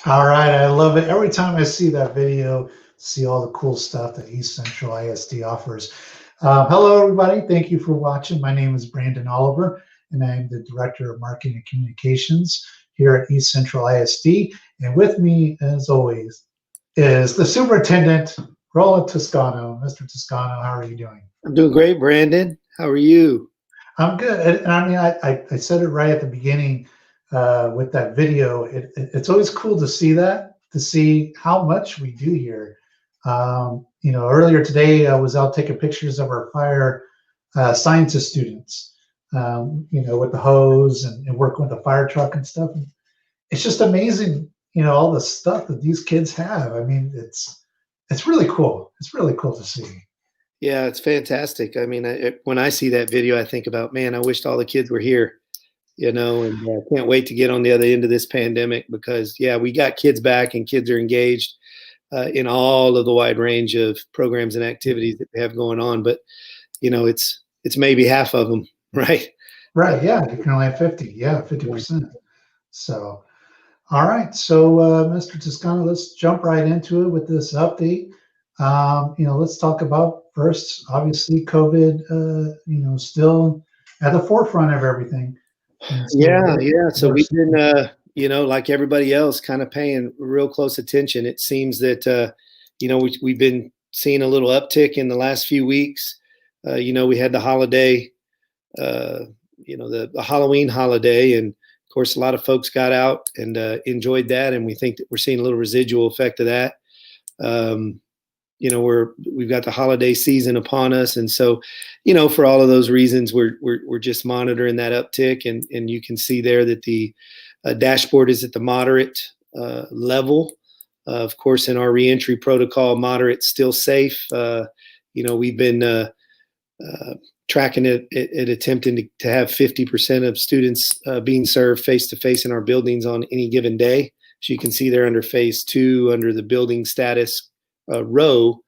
All right, I love it. Every time I see that video, see all the cool stuff that East Central ISD offers. Hello, everybody. Thank you for watching. My name is Brandon Oliver, and I'm the Director of Marketing and Communications here at East Central ISD. And with me, as always, is the Superintendent, Roland Toscano. Mr. Toscano, how are you doing? I'm doing great, Brandon. How are you? I'm good. And I mean, I said it right at the beginning with that video. It's always cool to see that, to see how much we do here. Earlier today, I was out taking pictures of our fire scientist students, with the hose and working with the fire truck and stuff. And it's just amazing, all the stuff that these kids have. I mean, it's really cool. It's really cool to see. Yeah, it's fantastic. I mean, when I see that video, I think about, man, I wished all the kids were here, and I can't wait to get on the other end of this pandemic because, yeah, we got kids back and kids are engaged in all of the wide range of programs and activities that we have going on. But, it's maybe half of them, right? Right. Yeah. You can only have 50. Yeah. 50%. So, all right. So, Mr. Toscano, let's jump right into it with this update. Let's talk about first, obviously, COVID, still at the forefront of everything. Yeah. So we've been, like everybody else, kind of paying real close attention. It seems that, we've been seeing a little uptick in the last few weeks. We had the holiday, the Halloween holiday, and of course, a lot of folks got out and enjoyed that, and we think that we're seeing a little residual effect of that. We've got the holiday season upon us, and so, for all of those reasons, we're just monitoring that uptick, and you can see there that the dashboard is at the moderate level. Of course, in our reentry protocol, moderate still safe. We've been tracking it, attempting to have 50% of students being served face-to-face in our buildings on any given day. So you can see there under phase 2, under the building status row,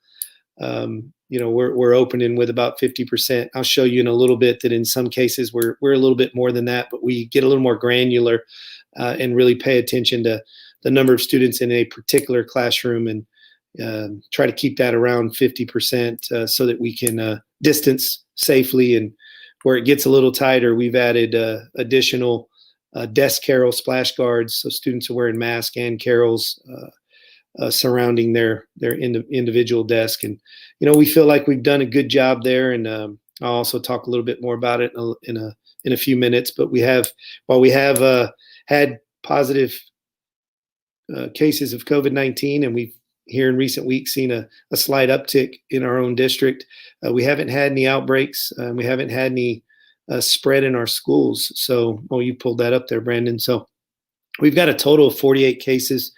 we're opening with about 50%. I'll show you in a little bit that in some cases we're a little bit more than that, but we get a little more granular and really pay attention to the number of students in a particular classroom and try to keep that around 50% so that we can distance safely. And where it gets a little tighter, we've added additional desk carol splash guards, so students are wearing masks and carols surrounding their individual desk. And we feel like we've done a good job there. And I'll also talk a little bit more about it in a few minutes. But we have had positive cases of COVID-19, and we've here in recent weeks seen a slight uptick in our own district. We haven't had any outbreaks. We haven't had any spread in our schools. So, you pulled that up there, Brandon. So we've got a total of 48 cases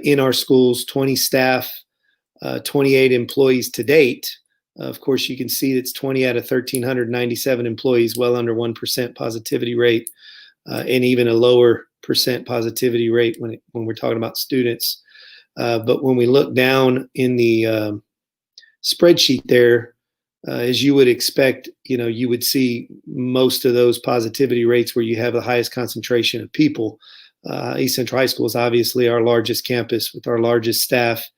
in our schools, 20 staff, 28 employees to date. Of course, you can see it's 20 out of 1,397 employees, well under 1% positivity rate, and even a lower percent positivity rate when we're talking about students. But when we look down in the spreadsheet there, as you would expect, you would see most of those positivity rates where you have the highest concentration of people. East Central High School is obviously our largest campus with our largest staff.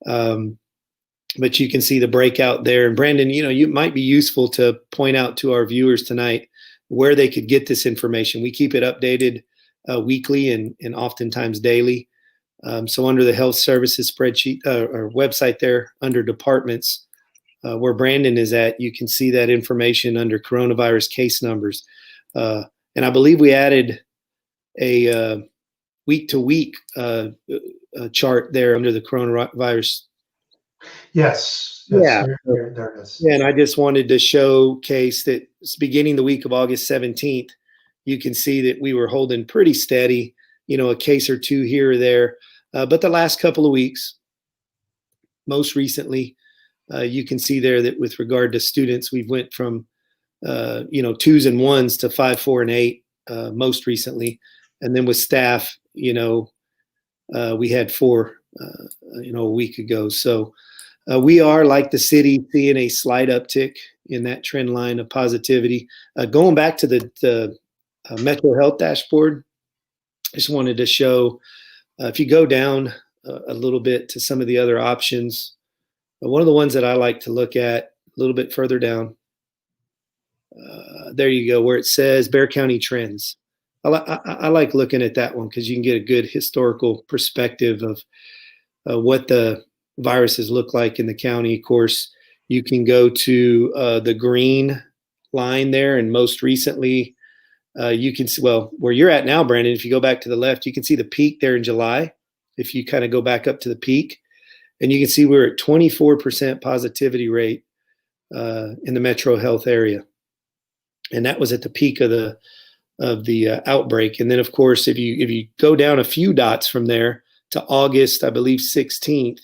But you can see the breakout there. And Brandon, you might be useful to point out to our viewers tonight where they could get this information. We keep it updated weekly and oftentimes daily. So under the health services spreadsheet or website there, under departments, where Brandon is at, you can see that information under coronavirus case numbers. And I believe we added a week-to-week chart there under the coronavirus. Yes. Yeah. There it is. Yeah, and I just wanted to showcase that beginning the week of August 17th, you can see that we were holding pretty steady, a case or two here or there. But the last couple of weeks, most recently, you can see there that with regard to students, we've went from, 2s and 1s to 5, 4, and 8 most recently. And then with staff, we had 4, a week ago. So we are, like the city, seeing a slight uptick in that trend line of positivity. Going back to the Metro Health dashboard, I just wanted to show If you go down a little bit to some of the other options, one of the ones that I like to look at a little bit further down, there you go, where it says Bexar County trends. I like looking at that one because you can get a good historical perspective of what the viruses look like in the county. Of course, you can go to the green line there, and most recently, you can see, well, where you're at now, Brandon, if you go back to the left, you can see the peak there in July. If you kind of go back up to the peak, and you can see we're at 24% positivity rate in the metro health area. And that was at the peak of the outbreak. And then, of course, if you go down a few dots from there to August, I believe 16th,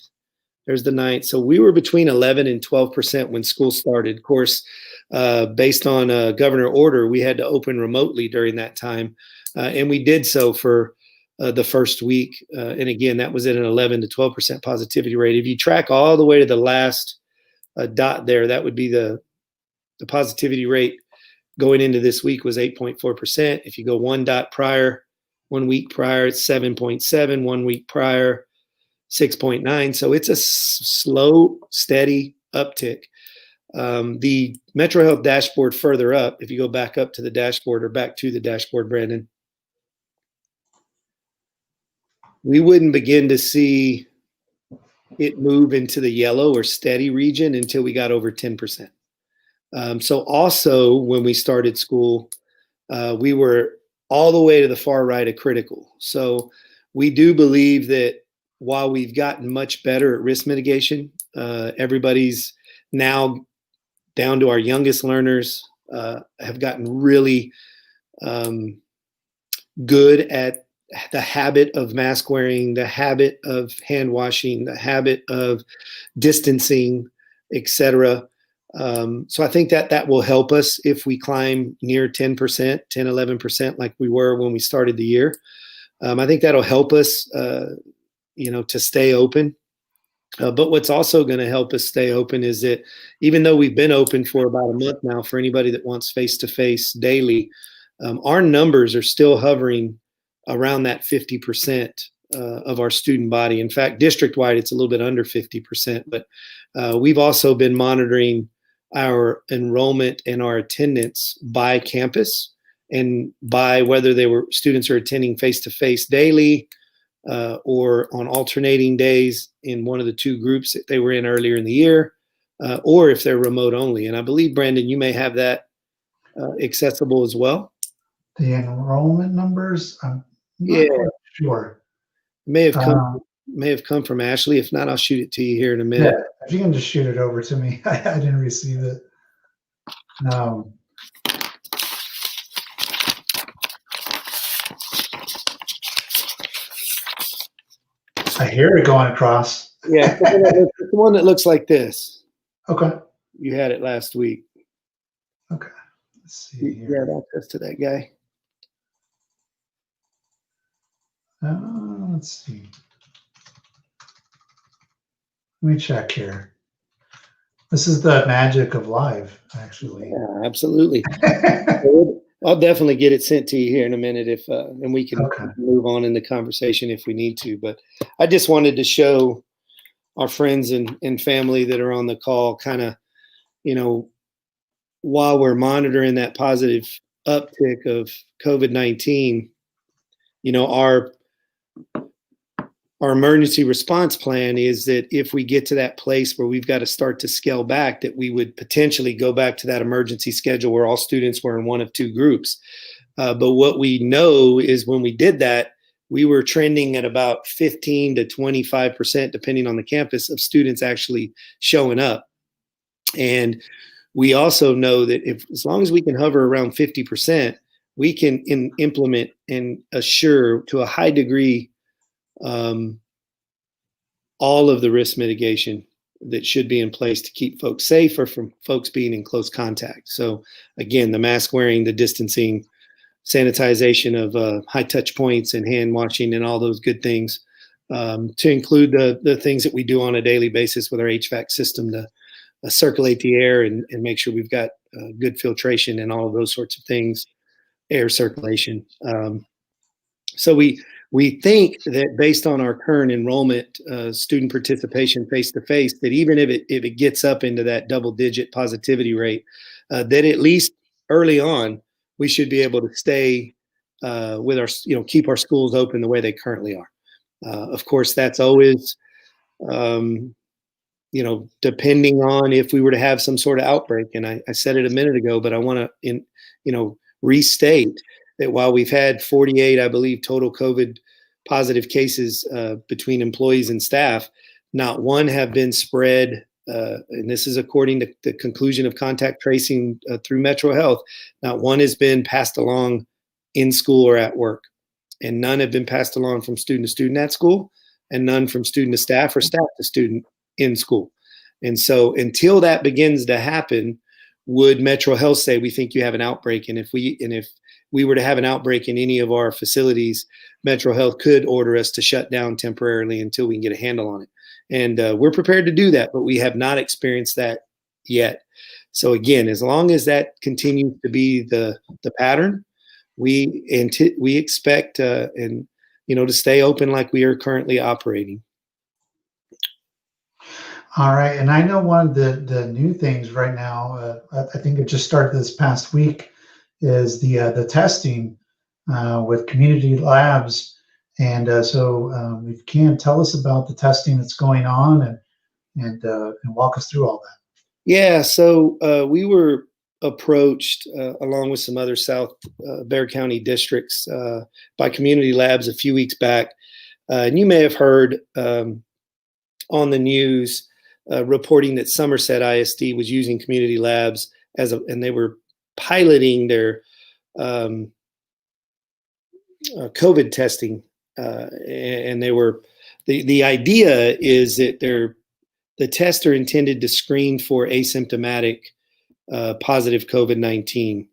there's the 9th. So we were between 11 and 12% when school started. Of course, based on a governor order, we had to open remotely during that time. And we did so for the first week. And again, that was at an 11 to 12% positivity rate. If you track all the way to the last dot there, that would be the positivity rate going into this week was 8.4%. If you go one week prior, it's 7.7. 1 week prior, 6.9. So it's a slow, steady uptick. The Metro Health dashboard further up, if you go back up to the dashboard or back to the dashboard, Brandon, we wouldn't begin to see it move into the yellow or steady region until we got over 10%. So also when we started school, we were all the way to the far right of critical. So we do believe that while we've gotten much better at risk mitigation, everybody's now down to our youngest learners have gotten really good at the habit of mask wearing, the habit of hand washing, the habit of distancing, etc. So I think that will help us if we climb near 10%, 10, 11% like we were when we started the year. I think that'll help us, to stay open. But what's also going to help us stay open is that even though we've been open for about a month now, for anybody that wants face-to-face daily, our numbers are still hovering around that 50% of our student body. In fact, district-wide, it's a little bit under 50%. But we've also been monitoring our enrollment and our attendance by campus and by whether students are attending face-to-face daily or on alternating days in one of the two groups that they were in earlier in the year, or if they're remote only. And I believe, Brandon, you may have that accessible as well. The enrollment numbers, I'm not quite sure. May have come from Ashley. If not, I'll shoot it to you here in a minute. Yeah, if you can just shoot it over to me. I didn't receive it. I hear it going across. Yeah, the one that looks like this. Okay. You had it last week. Okay. Let's see here. You had access to that guy. Let's see. Let me check here. This is the magic of live, actually. Yeah, absolutely. I'll definitely get it sent to you here in a minute and we can move on in the conversation if we need to. But I just wanted to show our friends and family that are on the call kind of, while we're monitoring that positive uptick of COVID-19, our emergency response plan is that if we get to that place where we've got to start to scale back, that we would potentially go back to that emergency schedule where all students were in one of two groups. But what we know is when we did that, we were trending at about 15 to 25%, depending on the campus, of students actually showing up. And we also know that as long as we can hover around 50%, we can implement and assure to a high degree all of the risk mitigation that should be in place to keep folks safe or from folks being in close contact. So again, the mask wearing, the distancing, sanitization of high touch points and hand washing and all those good things, to include the things that we do on a daily basis with our HVAC system to circulate the air and make sure we've got good filtration and all of those sorts of things, air circulation. So we We think that based on our current enrollment, student participation face-to-face, that even if it gets up into that double-digit positivity rate, that at least early on, we should be able to stay with our, keep our schools open the way they currently are. Of course, that's always, depending on if we were to have some sort of outbreak. And I said it a minute ago, but I want to, restate that while we've had 48, I believe, total COVID positive cases between employees and staff, not one have been spread. And this is according to the conclusion of contact tracing through Metro Health. Not one has been passed along in school or at work, and none have been passed along from student to student at school, and none from student to staff or staff to student in school. And so until that begins to happen, would Metro Health say, we think you have an outbreak? And if we were to have an outbreak in any of our facilities, Metro Health could order us to shut down temporarily until we can get a handle on it. And we're prepared to do that, but we have not experienced that yet. So again, as long as that continues to be the pattern, we expect to stay open like we are currently operating. All right, and I know one of the new things right now, I think it just started this past week, is the testing with community labs. And so if you can, tell us about the testing that's going on and walk us through all that. Yeah, so we were approached along with some other South Bexar County districts by community labs a few weeks back. And you may have heard on the news reporting that Somerset ISD was using community labs and they were piloting their COVID testing, and they were the idea is that the tests are intended to screen for asymptomatic positive COVID-19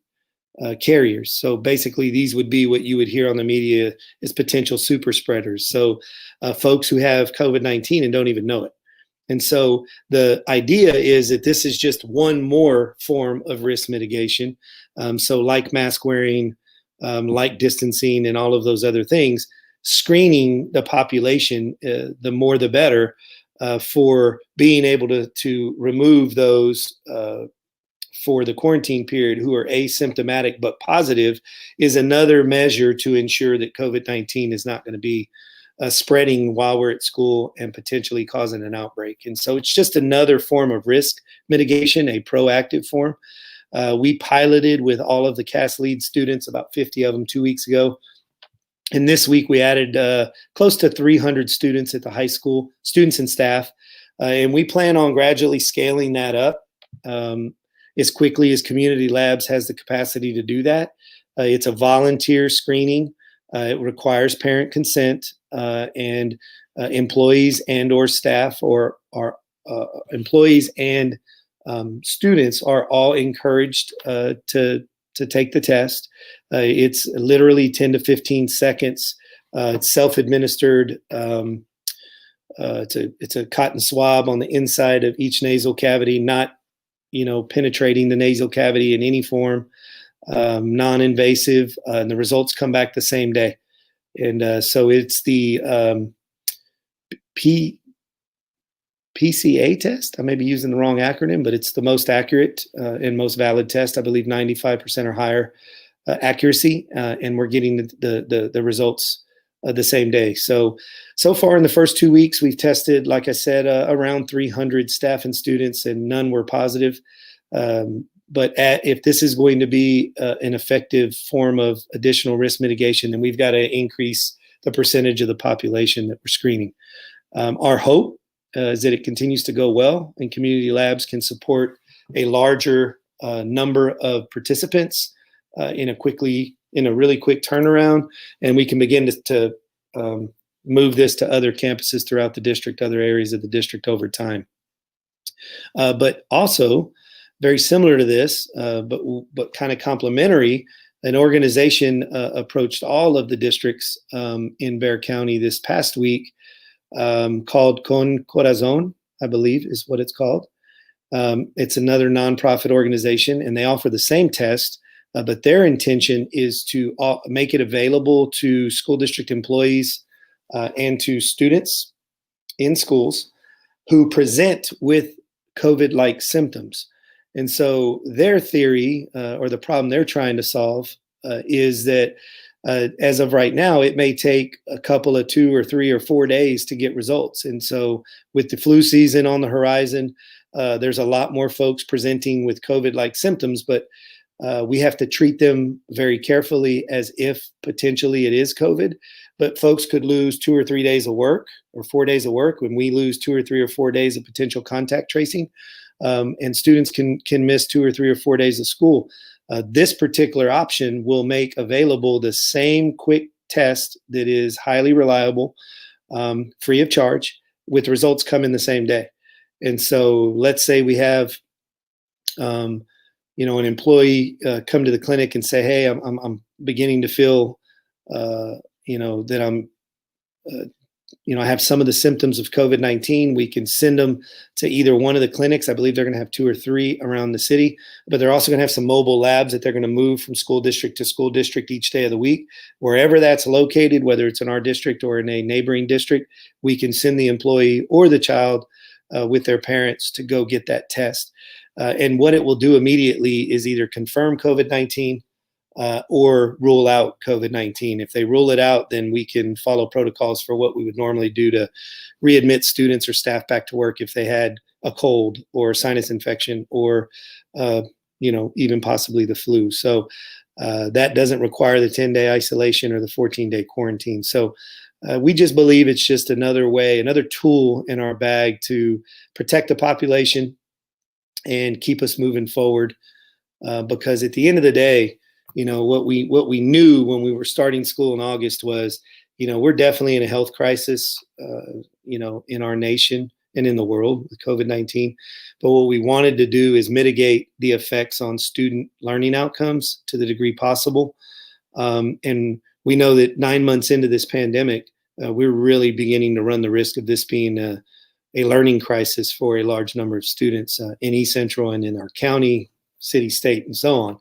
carriers. So basically, these would be what you would hear on the media as potential super spreaders. So folks who have COVID-19 and don't even know it. And so the idea is that this is just one more form of risk mitigation. So like mask wearing, like distancing and all of those other things, screening the population, the more the better, for being able to remove those for the quarantine period who are asymptomatic but positive is another measure to ensure that COVID-19 is not going to be spreading while we're at school and potentially causing an outbreak. And so it's just another form of risk mitigation, a proactive form. We piloted with all of the CAS lead students, about 50 of them 2 weeks ago. And this week we added close to 300 students at the high school, students and staff. And we plan on gradually scaling that up as quickly as Community Labs has the capacity to do that. It's a volunteer screening. It requires parent consent, and employees and or staff or employees and students are all encouraged to take the test. It's literally 10 to 15 seconds. It's self-administered. It's a cotton swab on the inside of each nasal cavity, not penetrating the nasal cavity in any form. Non-invasive, and the results come back the same day. And so it's the PCA test. I may be using the wrong acronym, but it's the most accurate and most valid test. I believe 95% or higher accuracy, and we're getting the results the same day. So far in the first 2 weeks, we've tested, like I said, around 300 staff and students, and none were positive. But if this is going to be an effective form of additional risk mitigation, then we've got to increase the percentage of the population that we're screening. Our hope is that it continues to go well and community labs can support a larger number of participants in a really quick turnaround, and we can begin to move this to other campuses throughout the district, other areas of the district over time. But also, very similar to this, but kind of complementary, an organization approached all of the districts in Bexar County this past week called Con Corazon, I believe is what it's called. It's another nonprofit organization, and they offer the same test, but their intention is to make it available to school district employees and to students in schools who present with COVID-like symptoms. And so their theory, or the problem they're trying to solve, is that as of right now, it may take a couple of 2 or 3 or 4 days to get results. And so with the flu season on the horizon, there's a lot more folks presenting with COVID-like symptoms, but we have to treat them very carefully as if potentially it is COVID. But folks could lose 2 or 3 days of work or 4 days of work when we lose 2 or 3 or 4 days of potential contact tracing. And students can miss 2 or 3 or 4 days of school. This particular option will make available the same quick test that is highly reliable, free of charge, with results coming the same day. And so let's say we have, an employee come to the clinic and say, hey, I'm beginning to feel, that I'm, I have some of the symptoms of COVID-19. We can send them to either one of the clinics. I believe they're going to have 2 or 3 around the city, but they're also going to have some mobile labs that they're going to move from school district to school district each day of the week. Wherever that's located, whether it's in our district or in a neighboring district, we can send the employee or the child with their parents to go get that test. And what it will do immediately is either confirm COVID-19 or rule out COVID-19. If they rule it out, then we can follow protocols for what we would normally do to readmit students or staff back to work if they had a cold or sinus infection or, even possibly the flu. So that doesn't require the 10-day isolation or the 14-day quarantine. So we just believe it's just another way, another tool in our bag to protect the population and keep us moving forward. Because at the end of the day, what we knew when we were starting school in August was, we're definitely in a health crisis, in our nation and in the world with COVID-19. But what we wanted to do is mitigate the effects on student learning outcomes to the degree possible. And we know that 9 months into this pandemic, we're really beginning to run the risk of this being a learning crisis for a large number of students in East Central and in our county, city, state, and so on.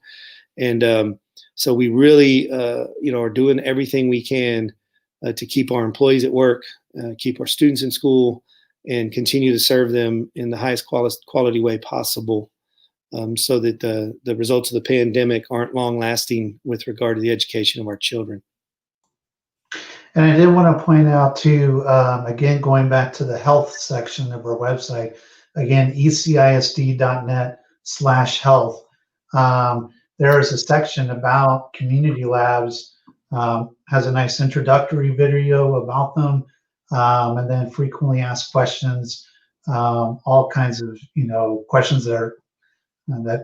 And so we really, are doing everything we can to keep our employees at work, keep our students in school, and continue to serve them in the highest quality way possible, so that the results of the pandemic aren't long lasting with regard to the education of our children. And I did want to point out too, again, going back to the health section of our website, again, ecisd.net/health. There is a section about community labs, has a nice introductory video about them, and then frequently asked questions, all kinds of questions that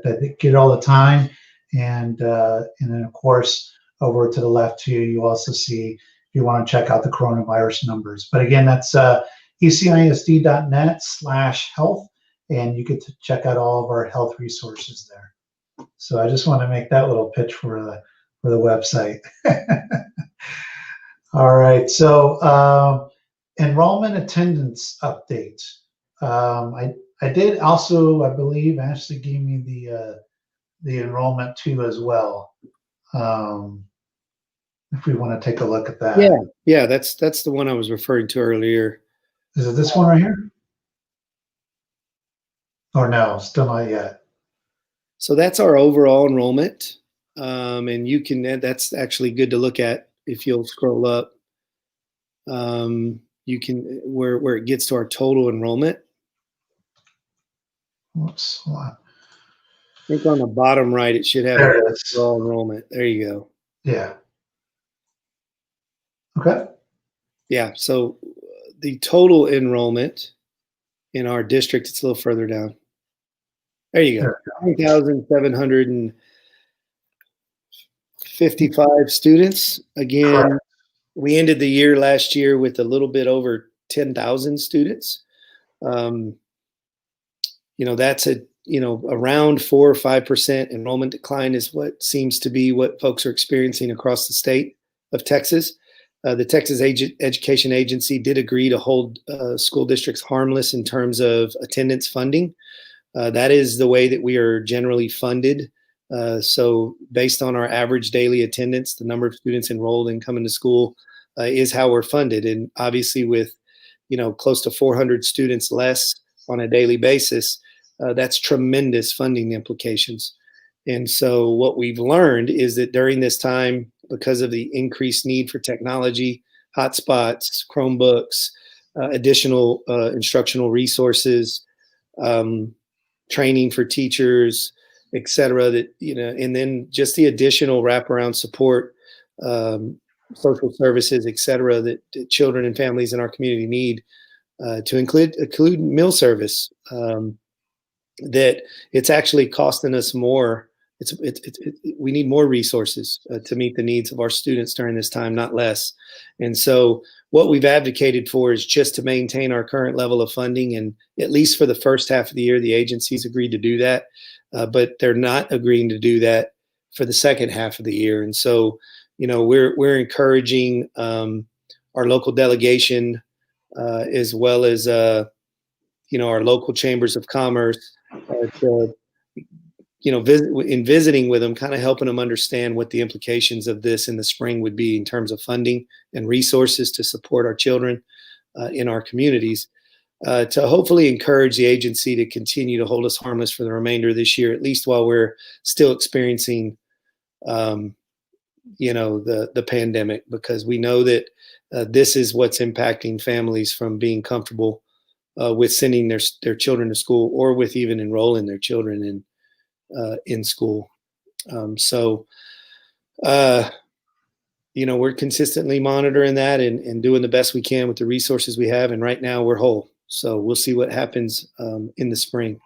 they get all the time, and then of course over to the left too, you also see if you want to check out the coronavirus numbers. But again, that's ecisd.net/health, and you get to check out all of our health resources there. So I just want to make that little pitch for the website. All right. So enrollment attendance update. I did also, I believe, Ashley gave me the enrollment too as well. If we want to take a look at that. Yeah, that's the one I was referring to earlier. Is it this one right here? Or no, still not yet. So that's our overall enrollment, and that's actually good to look at if you'll scroll up. You can where it gets to our total enrollment. Whoops, hold on. I think on the bottom right it should have overall enrollment. There you go. Yeah. Okay. Yeah. So the total enrollment in our district, it's a little further down. There you go. 9,755 students. Again, correct. We ended the year last year with a little bit over 10,000 students. That's around 4 or 5% enrollment decline is what seems to be what folks are experiencing across the state of Texas. The Texas Education Agency did agree to hold school districts harmless in terms of attendance funding. That is the way that we are generally funded So based on our average daily attendance, the number of students enrolled and coming to school is how we're funded. And obviously with, close to 400 students less on a daily basis, that's tremendous funding implications. And so what we've learned is that during this time, because of the increased need for technology, hotspots, Chromebooks, additional instructional resources, training for teachers, et cetera, and then just the additional wraparound support, social services, et cetera, that children and families in our community need, to include meal service, that it's actually costing us more. We need more resources to meet the needs of our students during this time, not less. And so what we've advocated for is just to maintain our current level of funding. And at least for the first half of the year, the agencies agreed to do that, but they're not agreeing to do that for the second half of the year. And so, we're encouraging our local delegation, as well as, our local chambers of commerce, to visiting with them, kind of helping them understand what the implications of this in the spring would be in terms of funding and resources to support our children in our communities, to hopefully encourage the agency to continue to hold us harmless for the remainder of this year, at least while we're still experiencing, the pandemic, because we know that this is what's impacting families from being comfortable with sending their children to school, or with even enrolling their children in school. We're consistently monitoring that and doing the best we can with the resources we have. And right now we're whole. So we'll see what happens in the spring.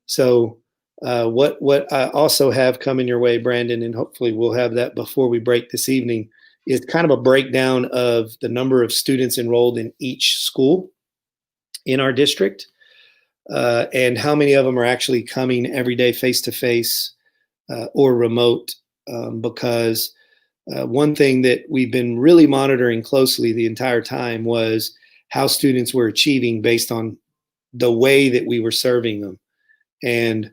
So what I also have coming your way, Brandon, and hopefully we'll have that before we break this evening, is kind of a breakdown of the number of students enrolled in each school in our district. And how many of them are actually coming every day face-to-face or remote, because one thing that we've been really monitoring closely the entire time was how students were achieving based on the way that we were serving them. And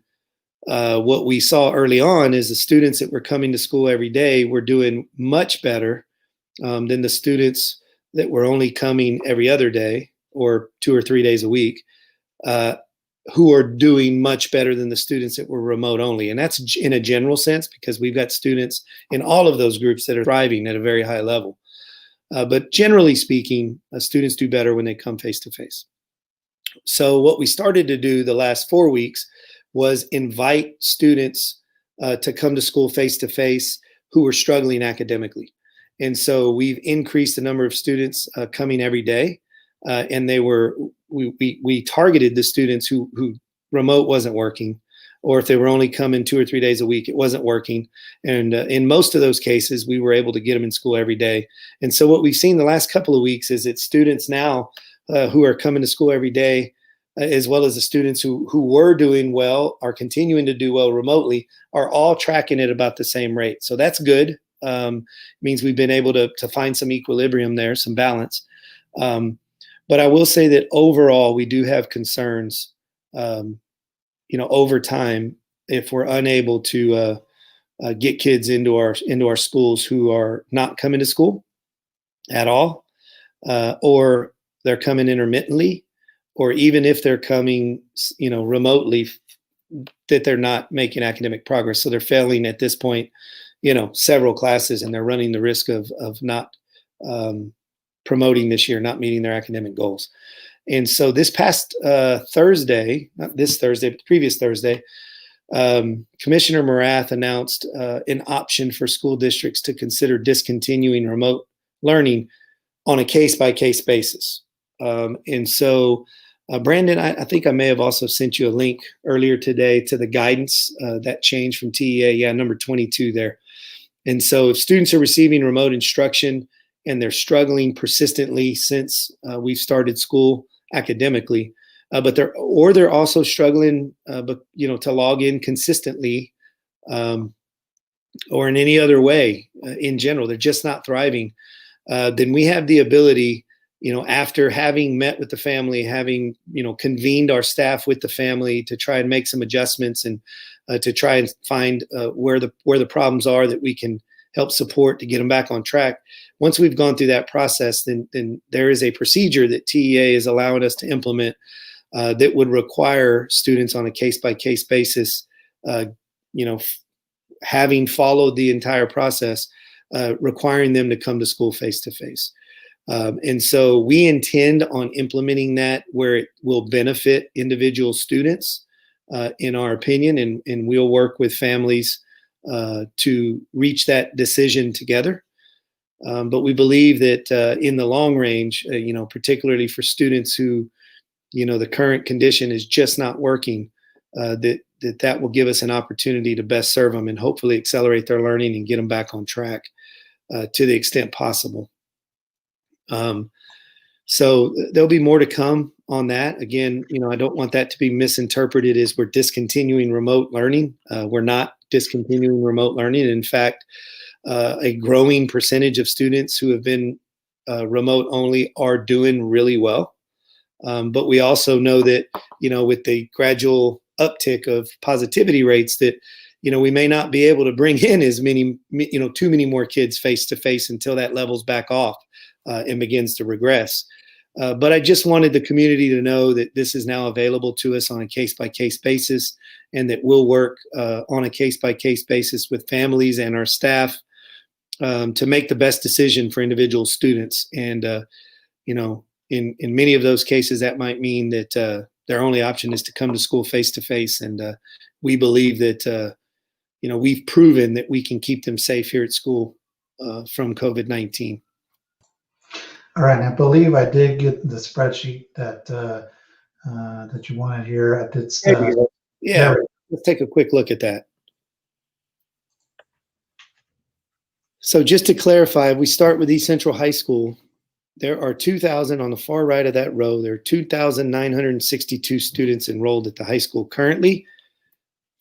what we saw early on is the students that were coming to school every day were doing much better than the students that were only coming every other day or 2 or 3 days a week, who are doing much better than the students that were remote only. And that's in a general sense, because we've got students in all of those groups that are thriving at a very high level. But generally speaking, students do better when they come face-to-face. So what we started to do the last 4 weeks was invite students to come to school face-to-face who were struggling academically. And so we've increased the number of students coming every day. And we targeted the students who remote wasn't working, or if they were only coming 2 or 3 days a week, it wasn't working. And in most of those cases, we were able to get them in school every day. And so what we've seen the last couple of weeks is that students now who are coming to school every day, as well as the students who were doing well, are continuing to do well remotely, are all tracking at about the same rate. So that's good. Means we've been able to find some equilibrium there, some balance. But I will say that overall, we do have concerns, over time, if we're unable to get kids into our schools who are not coming to school at all, or they're coming intermittently, or even if they're coming, remotely, that they're not making academic progress. So they're failing at this point, several classes, and they're running the risk of not promoting this year, not meeting their academic goals. And so this past Thursday, not this Thursday, but the previous Thursday, Commissioner Morath announced an option for school districts to consider discontinuing remote learning on a case-by-case basis. And so, Brandon, I think I may have also sent you a link earlier today to the guidance that changed from TEA, number 22 there. And so if students are receiving remote instruction and they're struggling persistently since we've started school academically, but they're also struggling, to log in consistently, or in any other way in general, they're just not thriving. Then we have the ability, after having met with the family, having, convened our staff with the family to try and make some adjustments and to try and find where the problems are that we can help support to get them back on track. Once we've gone through that process, then there is a procedure that TEA is allowing us to implement that would require students on a case-by-case basis, having followed the entire process, requiring them to come to school face-to-face. And so we intend on implementing that where it will benefit individual students, in our opinion, and we'll work with families to reach that decision together. But we believe that in the long range, particularly for students who, the current condition is just not working, that will give us an opportunity to best serve them and hopefully accelerate their learning and get them back on track to the extent possible. So there'll be more to come on that. Again, I don't want that to be misinterpreted as we're discontinuing remote learning. We're not discontinuing remote learning. In fact, a growing percentage of students who have been remote only are doing really well. But we also know that, with the gradual uptick of positivity rates, that, we may not be able to bring in as many, too many more kids face to face until that levels back off and begins to regress. But I just wanted the community to know that this is now available to us on a case-by-case basis, and that we'll work on a case-by-case basis with families and our staff to make the best decision for individual students. And, in many of those cases, that might mean that their only option is to come to school face-to-face. And we believe that, we've proven that we can keep them safe here at school from COVID-19. All right, I believe I did get the spreadsheet that you wanted here. Yeah, let's take a quick look at that. So just to clarify, if we start with East Central High School, there are 2,000 on the far right of that row. There are 2,962 students enrolled at the high school currently.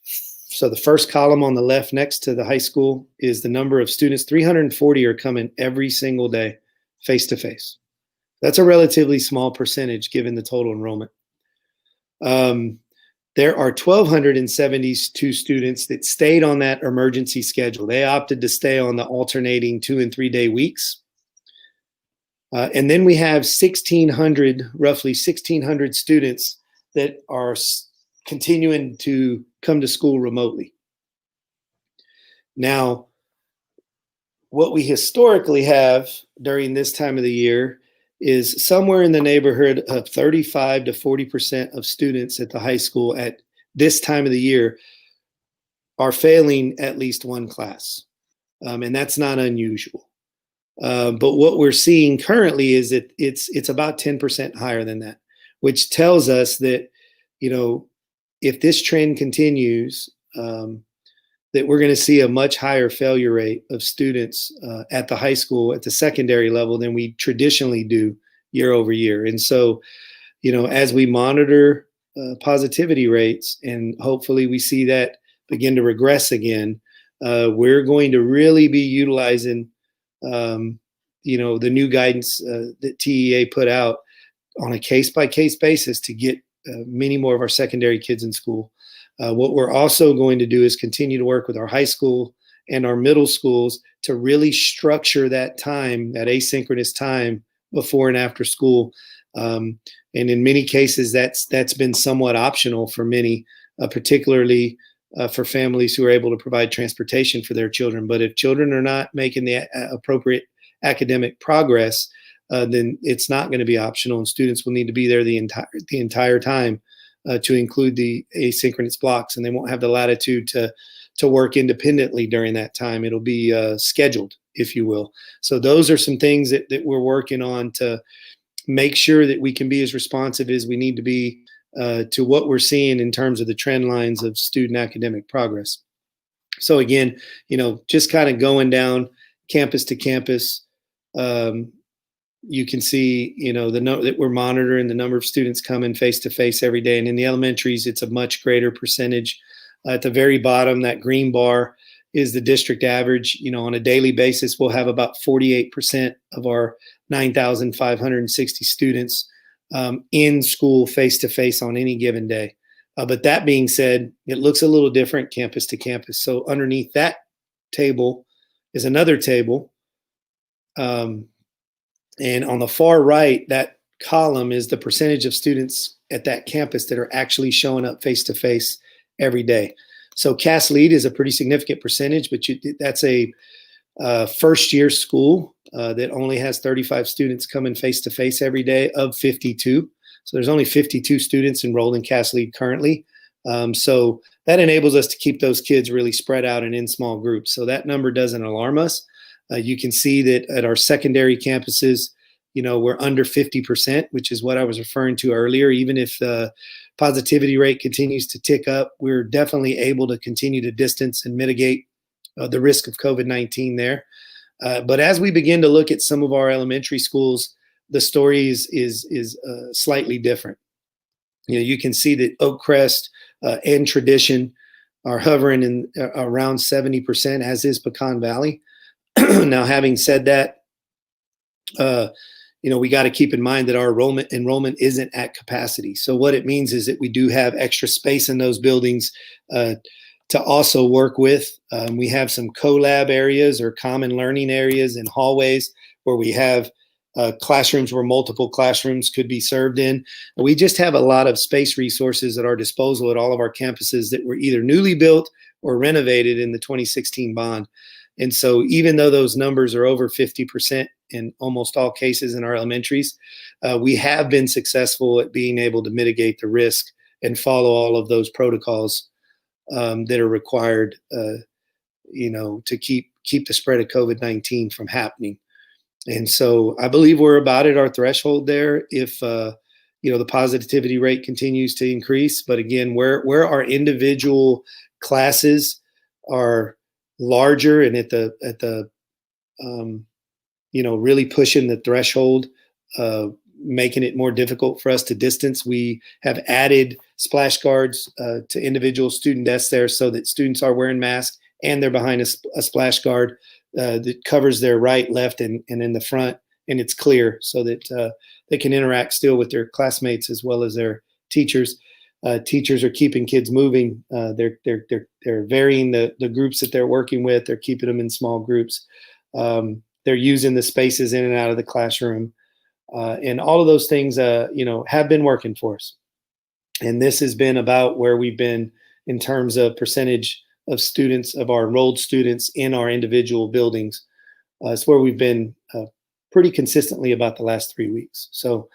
So the first column on the left next to the high school is the number of students. 340 are coming every single day face-to-face. That's a relatively small percentage given the total enrollment. There are 1,272 students that stayed on that emergency schedule. They opted to stay on the alternating 2- and 3-day weeks. And then we have roughly 1,600 students that are continuing to come to school remotely. Now, what we historically have during this time of the year is somewhere in the neighborhood of 35 to 40% of students at the high school at this time of the year are failing at least one class. And that's not unusual. But what we're seeing currently is that it's about 10% higher than that, which tells us that, if this trend continues, that we're going to see a much higher failure rate of students at the high school, at the secondary level, than we traditionally do year over year. And so, as we monitor positivity rates, and hopefully we see that begin to regress again, we're going to really be utilizing, the new guidance that TEA put out on a case-by-case basis to get many more of our secondary kids in school. What we're also going to do is continue to work with our high school and our middle schools to really structure that time, that asynchronous time before and after school. And in many cases, that's been somewhat optional for many, particularly for families who are able to provide transportation for their children. But if children are not making the appropriate academic progress, then it's not going to be optional, and students will need to be there the entire time to include the asynchronous blocks, and they won't have the latitude to work independently during that time. It'll be scheduled, if you will. So those are some things that we're working on to make sure that we can be as responsive as we need to be to what we're seeing in terms of the trend lines of student academic progress. So again, just kind of going down campus to campus, you can see, that we're monitoring the number of students coming face-to-face every day. And in the elementaries, it's a much greater percentage. At the very bottom, that green bar is the district average. On a daily basis, we'll have about 48% of our 9,560 students in school face-to-face on any given day. But that being said, it looks a little different campus to campus. So underneath that table is another table. And on the far right, that column is the percentage of students at that campus that are actually showing up face-to-face every day. So Cass Lead is a pretty significant percentage, but that's a first-year school that only has 35 students coming face-to-face every day of 52. So there's only 52 students enrolled in Cass Lead currently. So that enables us to keep those kids really spread out and in small groups. So that number doesn't alarm us. You can see that at our secondary campuses, we're under 50%, which is what I was referring to earlier. Even if the positivity rate continues to tick up, we're definitely able to continue to distance and mitigate the risk of COVID-19 there. But as we begin to look at some of our elementary schools, the story is slightly different. You can see that Oakcrest and Tradition are hovering in around 70%, as is Pecan Valley. Now, having said that, we got to keep in mind that our enrollment isn't at capacity. So what it means is that we do have extra space in those buildings to also work with. We have some collab areas or common learning areas and hallways where we have classrooms where multiple classrooms could be served in. We just have a lot of space resources at our disposal at all of our campuses that were either newly built or renovated in the 2016 bond. And so even though those numbers are over 50% in almost all cases in our elementaries, we have been successful at being able to mitigate the risk and follow all of those protocols that are required, to keep the spread of COVID-19 from happening. And so I believe we're about at our threshold there if, the positivity rate continues to increase. But again, where our individual classes are larger and at the really pushing the threshold, making it more difficult for us to distance, we have added splash guards to individual student desks there so that students are wearing masks and they're behind a splash guard that covers their right, left, and in the front, and it's clear so that they can interact still with their classmates as well as their teachers. Teachers are keeping kids moving. They're varying the groups that they're working with. They're keeping them in small groups. They're using the spaces in and out of the classroom. And all of those things, have been working for us. And this has been about where we've been in terms of percentage of students, of our enrolled students in our individual buildings. It's where we've been pretty consistently about the last 3 weeks. So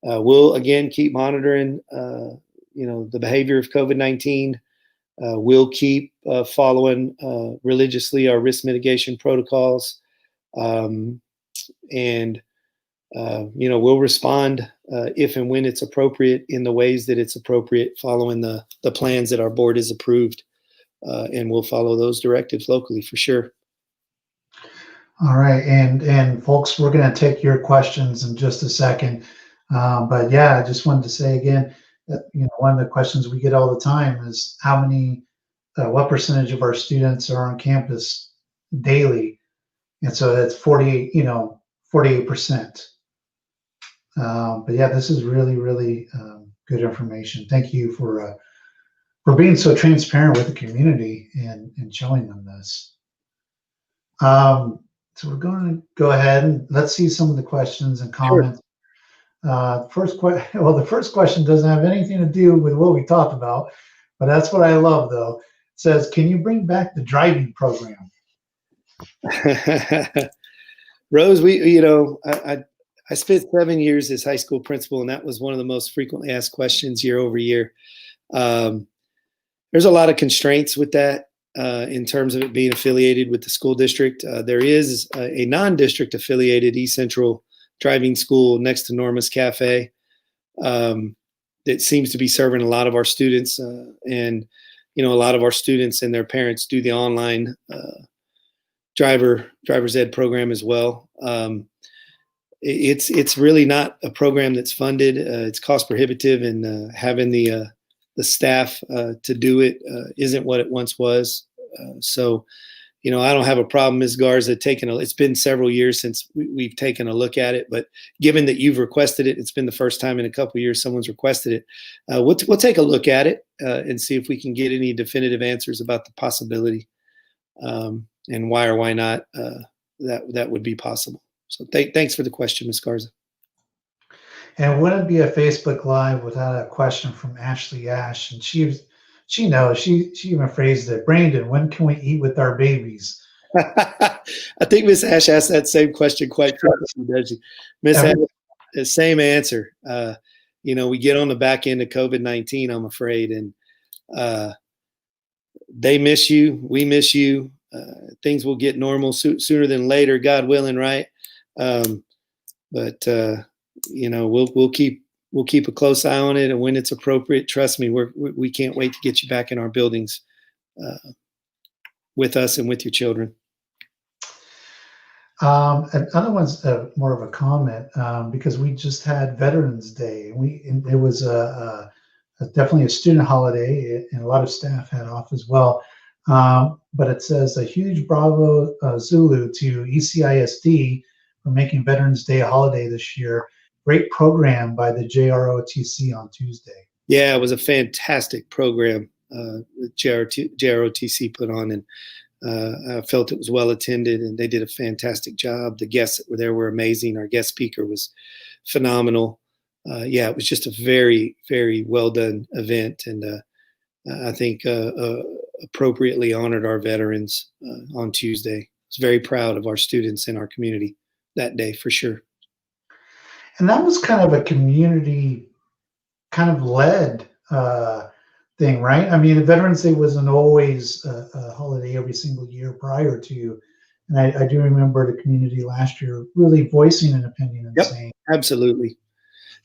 we'll, again, keep monitoring, the behavior of COVID-19. We'll keep following religiously our risk mitigation protocols. And we'll respond if and when it's appropriate in the ways that it's appropriate, following the plans that our board has approved. And we'll follow those directives locally for sure. All right. And folks, we're going to take your questions in just a second. But yeah, I just wanted to say again that, one of the questions we get all the time is what percentage of our students are on campus daily? And so that's 48%. But yeah, this is really, really good information. Thank you for being so transparent with the community and showing them this. So we're going to go ahead and let's see some of the questions and comments. Sure. The first question doesn't have anything to do with what we talked about, but that's what I love though. It says, can you bring back the driving program? Rose, I spent 7 years as high school principal, and that was one of the most frequently asked questions year over year. There's a lot of constraints with that in terms of it being affiliated with the school district. There is a non-district affiliated East Central driving school next to Norma's Cafe that seems to be serving a lot of our students. And a lot of our students and their parents do the online driver's ed program as well. It's really not a program that's funded. It's cost prohibitive, and having the staff to do it isn't what it once was. So I don't have a problem, Ms. Garza, it's been several years since we've taken a look at it, but given that you've requested it, it's been the first time in a couple of years someone's requested it. We'll take a look at it and see if we can get any definitive answers about the possibility and why or why not that would be possible. So thanks for the question, Ms. Garza. And it wouldn't be a Facebook Live without a question from Ashley Ash, and she knows. She even phrased it. Brandon, when can we eat with our babies? I think Miss Ash asked that same question quite frequently, does she? Miss Ash, the same answer. We get on the back end of COVID-19, I'm afraid, and they miss you. We miss you. Things will get normal sooner than later, God willing, right? But we'll keep a close eye on it, and when it's appropriate, trust me, we can't wait to get you back in our buildings with us and with your children. Another one's more of a comment because we just had Veterans Day, and it was definitely a student holiday, and a lot of staff had off as well. But it says a huge bravo Zulu to ECISD for making Veterans Day a holiday this year. Great program by the JROTC on Tuesday. Yeah, it was a fantastic program that JROTC put on, and I felt it was well attended, and they did a fantastic job. The guests that were there were amazing. Our guest speaker was phenomenal. It was just a very, very well done event, and I think appropriately honored our veterans on Tuesday. I was very proud of our students in our community that day, for sure. And that was kind of a community kind of led thing, right? I mean, Veterans Day wasn't always a holiday every single year prior to, and I do remember the community last year really voicing an opinion and saying. Absolutely.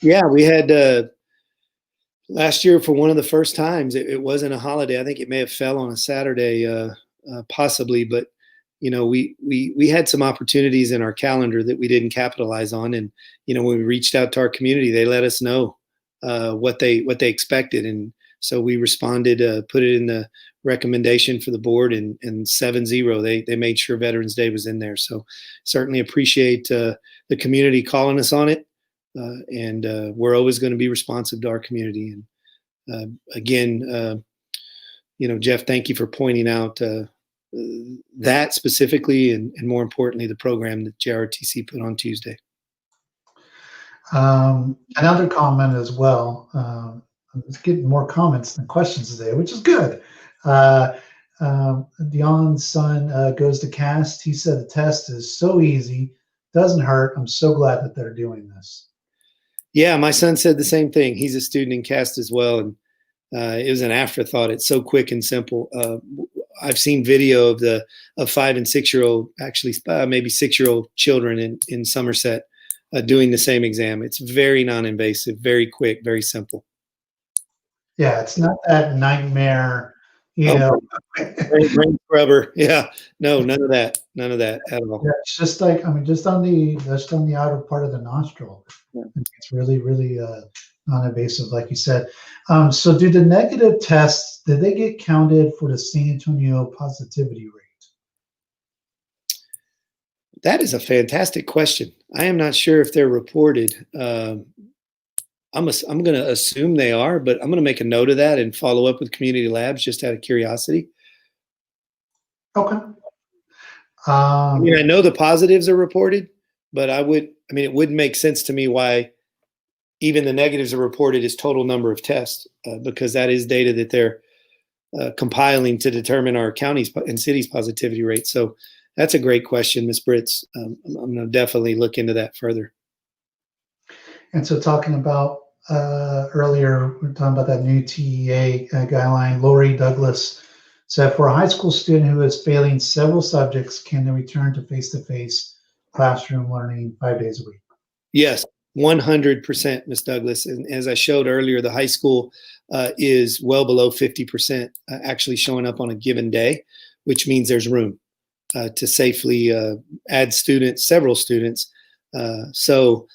Yeah, we had last year for one of the first times, it wasn't a holiday. I think it may have fell on a Saturday, possibly, but we had some opportunities in our calendar that we didn't capitalize on. And, when we reached out to our community, they let us know what they expected. And so we responded, put it in the recommendation for the board, and 7-0, they made sure Veterans Day was in there. So certainly appreciate the community calling us on it. And we're always going to be responsive to our community. And again, Jeff, thank you for pointing out that specifically, and more importantly, the program that JRTC put on Tuesday. Another comment as well. I'm getting more comments than questions today, which is good. Dion's son goes to CAST. He said the test is so easy, doesn't hurt. I'm so glad that they're doing this. Yeah, my son said the same thing. He's a student in CAST as well, and it was an afterthought. It's so quick and simple. I've seen video of 5 and 6 year old, actually maybe 6-year-old children in Somerset doing the same exam. It's very non-invasive, very quick, very simple. Yeah, it's not that nightmare, brain scrubber. Yeah, no, none of that at all. Yeah, it's just like, just on the outer part of the nostril. Yeah. It's really, really non-invasive, like you said. So do the negative tests, did they get counted for the San Antonio positivity rate? That is a fantastic question. I am not sure if they're reported. I'm going to assume they are, but I'm going to make a note of that and follow up with community labs just out of curiosity. Okay. I know the positives are reported, but it wouldn't make sense to me why even the negatives are reported as total number of tests, because that is data that they're compiling to determine our counties and cities positivity rate. So that's a great question, Ms. Britz. I'm going to definitely look into that further. And so talking about earlier, we were talking about that new TEA guideline. Lori Douglas said, for a high school student who is failing several subjects, can they return to face-to-face classroom learning 5 days a week? Yes, 100%, Ms. Douglas. And as I showed earlier, the high school is well below 50% actually showing up on a given day, which means there's room to safely add several students. So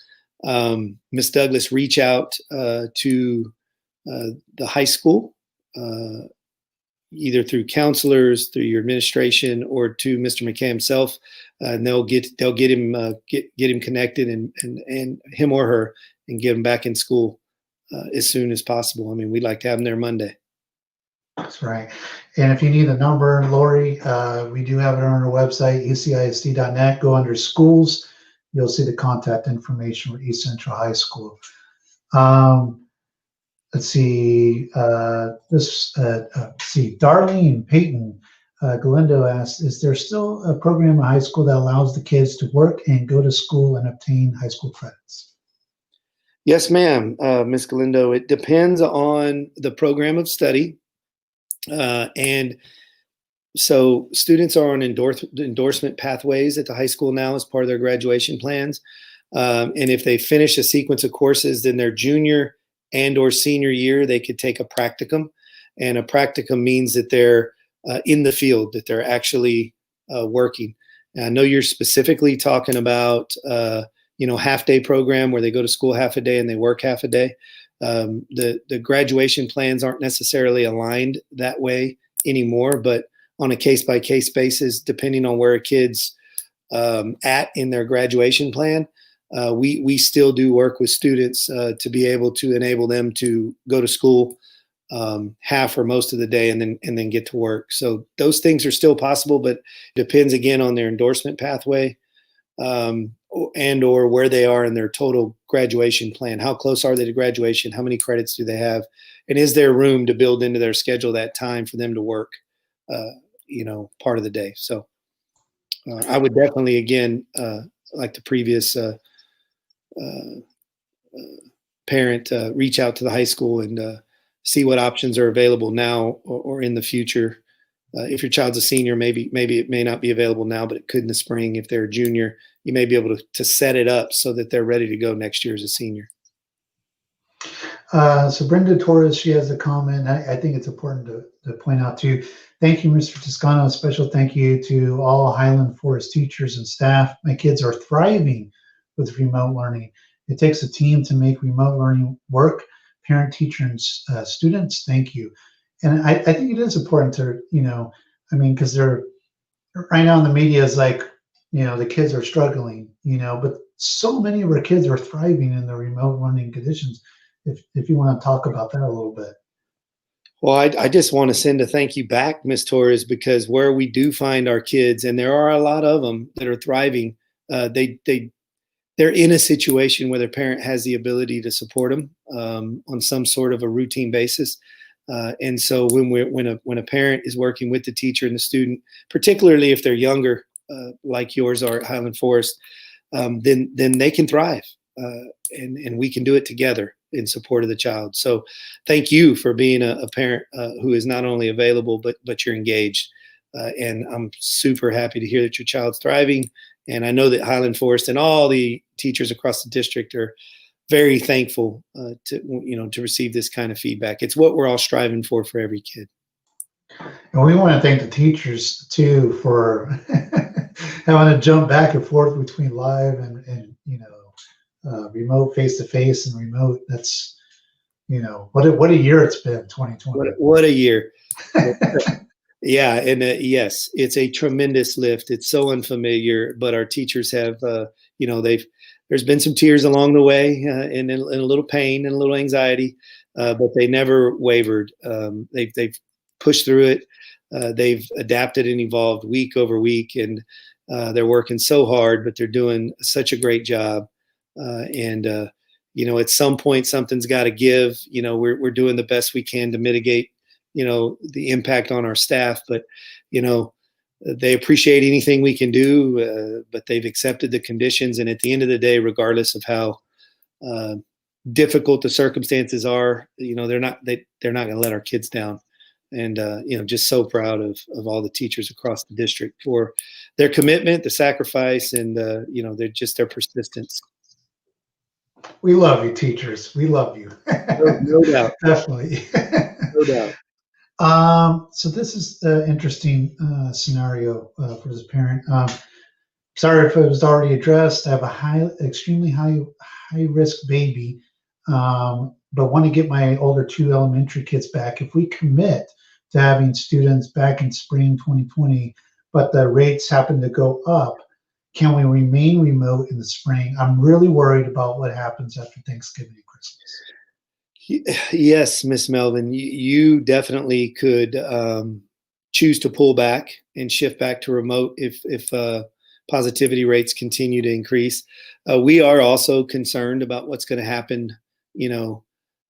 Ms. Douglas, reach out to the high school either through counselors, through your administration, or to Mr. McKay himself, and they'll get him connected and him or her, and get him back in school as soon as possible. I mean, we'd like to have them there Monday. That's right. And if you need a number, Lori, we do have it on our website, ucisd.net. Go under schools. You'll see the contact information for East Central High School. Let's see. Darlene Payton Galindo asked, is there still a program in high school that allows the kids to work and go to school and obtain high school credits? Yes, ma'am, Ms. Galindo. It depends on the program of study. And so students are on endorsement pathways at the high school now as part of their graduation plans. And if they finish a sequence of courses, then their junior and or senior year, they could take a practicum. And a practicum means that they're in the field, that they're actually working. And I know you're specifically talking about, half-day program where they go to school half a day and they work half a day. The graduation plans aren't necessarily aligned that way anymore, but on a case-by-case basis, depending on where a kid's at in their graduation plan, we still do work with students to be able to enable them to go to school half or most of the day and then get to work. So those things are still possible, but it depends again on their endorsement pathway and or where they are in their total graduation plan. How close are they to graduation? How many credits do they have? And is there room to build into their schedule that time for them to work, part of the day? So I would definitely, again, like the previous parent, reach out to the high school and see what options are available now or in the future. If your child's a senior, maybe it may not be available now, but it could in the spring. If they're a junior, you may be able to set it up so that they're ready to go next year as a senior. So Brenda Torres, she has a comment. I think it's important to point out too. Thank you, Mr. Toscano. A special thank you to all Highland Forest teachers and staff. My kids are thriving with remote learning. It takes a team to make remote learning work. Parent, teacher, and students, thank you. And I think it is important to, because they're right now in the media is like, the kids are struggling, but so many of our kids are thriving in the remote learning conditions. If you want to talk about that a little bit. Well, I just want to send a thank you back, Ms. Torres, because where we do find our kids, and there are a lot of them that are thriving, they're in a situation where their parent has the ability to support them on some sort of a routine basis. And so when a parent is working with the teacher and the student, particularly if they're younger, like yours are at Highland Forest, then they can thrive, and we can do it together in support of the child. So thank you for being a parent who is not only available, but you're engaged. And I'm super happy to hear that your child's thriving. And I know that Highland Forest and all the teachers across the district are very thankful to receive this kind of feedback. It's what we're all striving for every kid. And we want to thank the teachers too for having to jump back and forth between live and remote, face-to-face, and remote. That's what a year it's been, 2020. What a year. Yeah, and yes, it's a tremendous lift. It's so unfamiliar, but our teachers have there's been some tears along the way, and a little pain and a little anxiety, but they never wavered. They've pushed through it. They've adapted and evolved week over week, and they're working so hard, but they're doing such a great job. At some point, something's got to give. We're doing the best we can to mitigate, the impact on our staff, but they appreciate anything we can do, but they've accepted the conditions. And at the end of the day, regardless of how difficult the circumstances are, they're not going to let our kids down. And, just so proud of all the teachers across the district for their commitment, the sacrifice, and, their persistence. We love you, teachers. We love you. No doubt. Definitely. No doubt. So this is an interesting scenario for this parent. Sorry if it was already addressed. I have a extremely high risk baby, but want to get my older 2 elementary kids back. If we commit to having students back in spring 2020, but the rates happen to go up. Can we remain remote in the spring? I'm really worried about what happens after Thanksgiving and Christmas. Yes, Miss Melvin, you definitely could choose to pull back and shift back to remote if positivity rates continue to increase. We are also concerned about what's going to happen,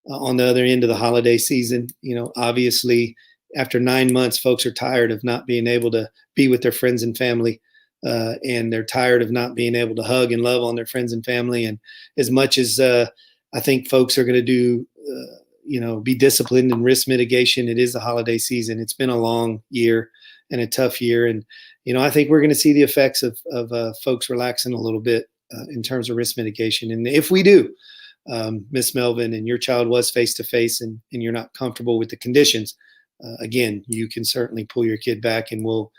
on the other end of the holiday season. Obviously, after 9 months, folks are tired of not being able to be with their friends and family, and they're tired of not being able to hug and love on their friends and family. And as much as I think folks are going to do, be disciplined in risk mitigation, it is the holiday season. It's been a long year and a tough year. And, I think we're going to see the effects of folks relaxing a little bit in terms of risk mitigation. And if we do, Miss Melvin, and your child was face-to-face and you're not comfortable with the conditions, again, you can certainly pull your kid back, and we'll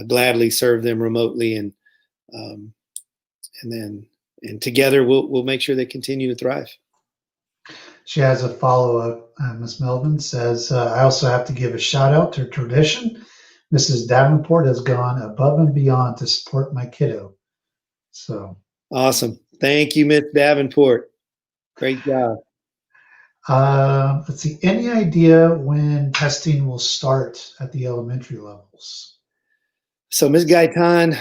gladly serve them remotely. And together we'll make sure they continue to thrive. She has a follow-up. Ms. Melvin says, I also have to give a shout out to tradition. Mrs. Davenport has gone above and beyond to support my kiddo. So awesome. Thank you, Miss Davenport. Great job. Let's see. Any idea when testing will start at the elementary levels? So, Ms. Gaitan,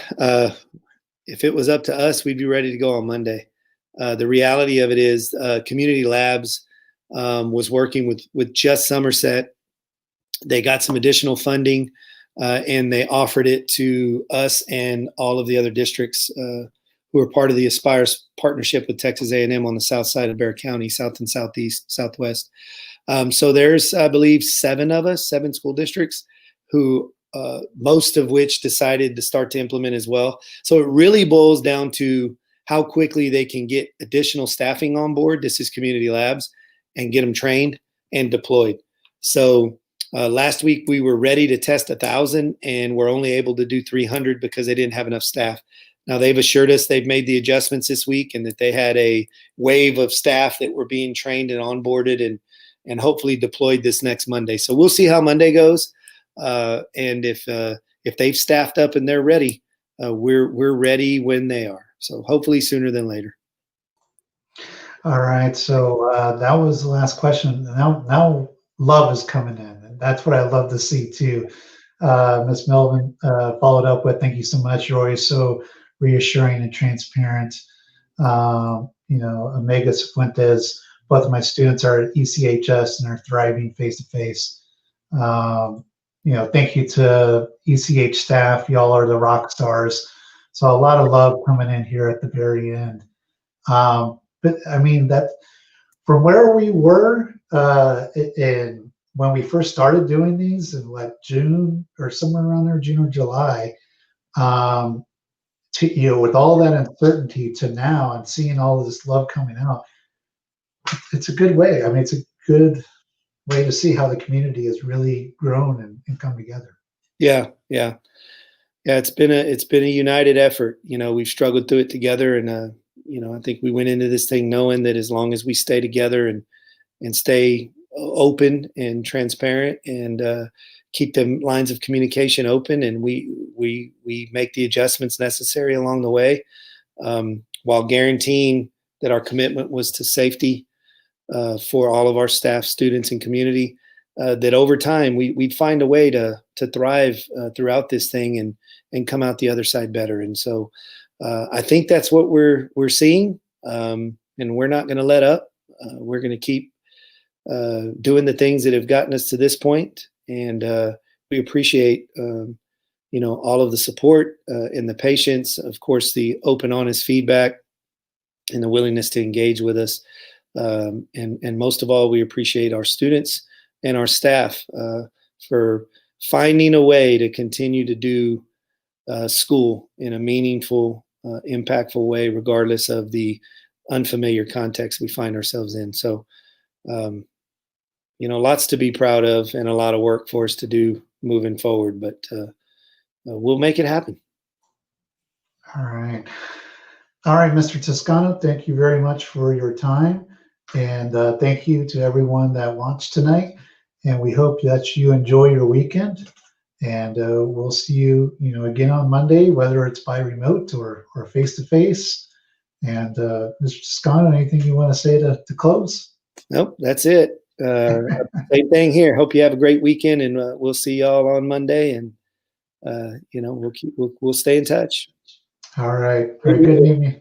if it was up to us, we'd be ready to go on Monday. The reality of it is Community Labs was working with just Somerset. They got some additional funding, and they offered it to us and all of the other districts who are part of the Aspire partnership with Texas A&M on the south side of Bexar County, south and southeast, southwest. So there's, I believe, 7 of us, 7 school districts, who most of which decided to start to implement as well. So it really boils down to how quickly they can get additional staffing on board. This is Community Labs, and get them trained and deployed. So last week we were ready to test 1,000, and we're only able to do 300 because they didn't have enough staff. Now, they've assured us they've made the adjustments this week, and that they had a wave of staff that were being trained and onboarded and hopefully deployed this next Monday. So we'll see how Monday goes. And if they've staffed up and they're ready, we're ready when they are. So hopefully sooner than later. All right. So that was the last question. Now love is coming in, and that's what I love to see too. Ms. Melvin followed up with, thank you so much. You're always so reassuring and transparent. Omega Fuentes, both of my students are at ECHS and are thriving face-to-face. Thank you to ECH staff. Y'all are the rock stars. So a lot of love coming in here at the very end. But I mean, that from where we were when we first started doing these in June or somewhere around there, June or July, with all that uncertainty to now and seeing all of this love coming out, it's a good way. I mean, it's a good way to see how the community has really grown and come together. Yeah. It's been a united effort. We've struggled through it together, and I think we went into this thing knowing that as long as we stay together and stay open and transparent and keep the lines of communication open, and we make the adjustments necessary along the way, while guaranteeing that our commitment was to safety for all of our staff, students, and community, that over time we'd find a way to thrive throughout this thing and come out the other side better. And so I think that's what we're seeing, and we're not going to let up. We're going to keep doing the things that have gotten us to this point, and we appreciate all of the support and the patience, of course, the open, honest feedback, and the willingness to engage with us. And most of all, we appreciate our students and our staff for finding a way to continue to do school in a meaningful, impactful way, regardless of the unfamiliar context we find ourselves in. So, lots to be proud of and a lot of work for us to do moving forward, but we'll make it happen. All right, Mr. Toscano, thank you very much for your time. And thank you to everyone that watched tonight. and we hope that you enjoy your weekend. And we'll see you, again on Monday, whether it's by remote or face to face. And Mr. Toscano, anything you want to say to close? Nope, that's it. Same thing here. Hope you have a great weekend, and we'll see y'all on Monday. And we'll stay in touch. All right. Very good evening.